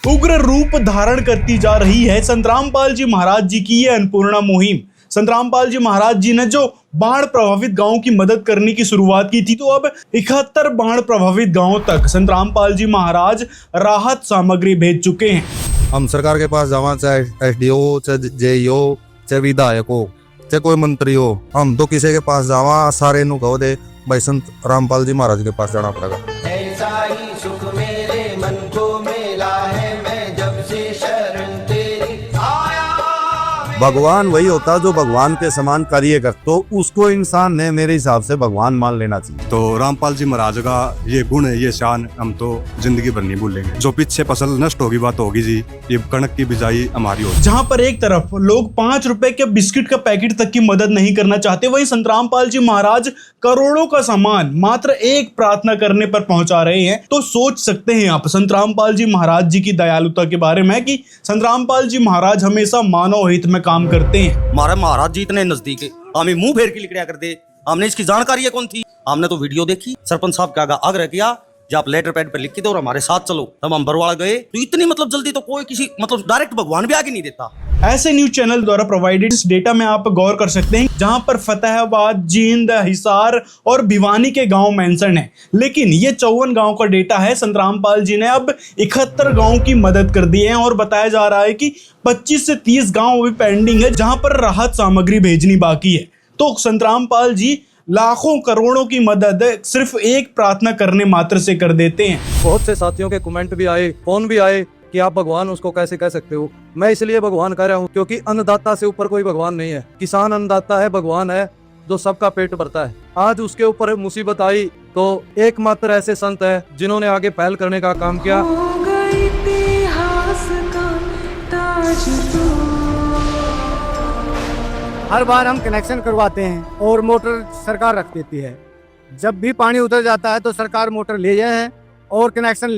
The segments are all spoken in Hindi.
उग्र रूप धारण करती जा रही है संत रामपाल जी महाराज जी की ये अन्नपूर्णा मुहिम। संत रामपाल जी महाराज जी ने जो बाढ़ प्रभावित गांवों की मदद करने की शुरुआत की थी, तो अब 71 बाढ़ प्रभावित गांवों तक संत रामपाल जी महाराज राहत सामग्री भेज चुके हैं। हम सरकार के पास जावा, चाहे SDO, चाहे JEO, चाहे विधायक हो, चाहे कोई मंत्री हो, हम तो किसी के पास जावा सारे नु कहो दे भाई संत रामपाल जी महाराज के पास जाना पड़ेगा। ऐसा ही सुख मेरे मन को मिला है, मैं जब से शरण तेरी आया। भगवान वही होता है जो भगवान के समान कार्य कर, तो उसको इंसान ने मेरे हिसाब से भगवान मान लेना चाहिए। तो रामपाल जी महाराज का ये गुण है, ये शान हम तो जिंदगी भर नहीं भूलेंगे। जो पीछे फसल नष्ट होगी बात होगी जी, ये कणक की बिजाई हमारी होगी। जहां पर एक तरफ लोग 5 रुपए के बिस्किट का पैकेट तक की मदद नहीं करना चाहते, वहीं संत रामपाल जी महाराज करोड़ों का सामान मात्र एक प्रार्थना करने पर पहुंचा रहे हैं। तो सोच सकते हैं आप संत रामपाल जी महाराज जी की दयालुता के बारे में कि संत रामपाल जी महाराज हमेशा मानव हित में काम करते हैं। हमारे महाराज जी इतने नजदीक है, हमें मुंह फेर के लिखा कर दे। हमने इसकी जानकारी है कौन थी? हमने तो वीडियो देखी, सरपंच साहब का आग्रह किया जब आप लेटर पैड पर लिख के दो और हमारे साथ चलो, तब हम बरवाड़ा गए। तो इतनी जल्दी तो कोई किसी डायरेक्ट भगवान भी आगे नहीं देता। ऐसे न्यूज चैनल द्वारा प्रोवाइडेड इस डेटा में आप गौर कर सकते हैं, जहां पर फतेहाबाद, जींद, हिसार और भिवानी के गांव मेंशन है, लेकिन ये 54 गांव का डेटा है। संत रामपाल जी ने अब 71 गांव की मदद कर दी है और बताया जा रहा है कि 25 से 30 गांव अभी पेंडिंग है, जहां पर राहत सामग्री भेजनी बाकी है। तो संत रामपाल जी लाखों करोड़ों की मदद सिर्फ एक प्रार्थना करने मात्र से कर देते हैं। बहुत से साथियों के कमेंट भी आए, फोन भी आए कि आप भगवान उसको कैसे कह सकते हो। मैं इसलिए भगवान कह रहा हूँ क्योंकि अन्नदाता से ऊपर कोई भगवान नहीं है। किसान अन्नदाता है, भगवान है जो सबका पेट भरता है। आज उसके ऊपर मुसीबत आई तो एकमात्र ऐसे संत है जिन्होंने आगे पहल करने का काम किया। हर बार हम कनेक्शन करवाते हैं और मोटर सरकार रख देती है। जब भी पानी उतर जाता है तो सरकार मोटर ले जाए है और कनेक्शन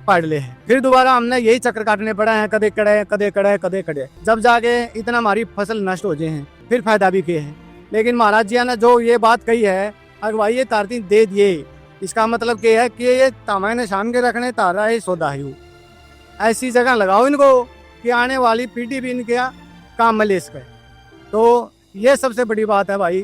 पाड़ ले है। फिर दोबारा हमने यही चक्कर काटने पड़ा है, कदे कड़े कदे कड़े कदे कड़े, जब जाके इतना हमारी फसल नष्ट हो जाए हैं, फिर फायदा भी किए हैं। लेकिन महाराज जी ने जो ये बात कही है, अगवाई ये तारती दे दिए, इसका मतलब क्या है कि ये तामाने शान के रखने तारा है सौदा है। ऐसी जगह लगाओ इनको कि आने वाली पीढ़ी भी इनके काम में ले सके। तो ये सबसे बड़ी बात है भाई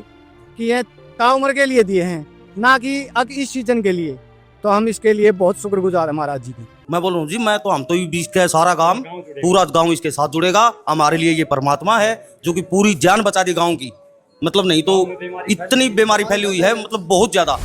कि ये ताउम्र के लिए दिए हैं, ना कि अब इस सीजन के लिए। तो हम इसके लिए बहुत शुक्रगुजार है महाराज जी की। मैं बोलूँ जी, मैं तो हम तो बीच का सारा गांव, पूरा गांव इसके साथ जुड़ेगा। हमारे लिए ये परमात्मा है जो कि पूरी जान बचा दी गांव की। नहीं तो इतनी बीमारी फैली हुई है, बहुत ज्यादा।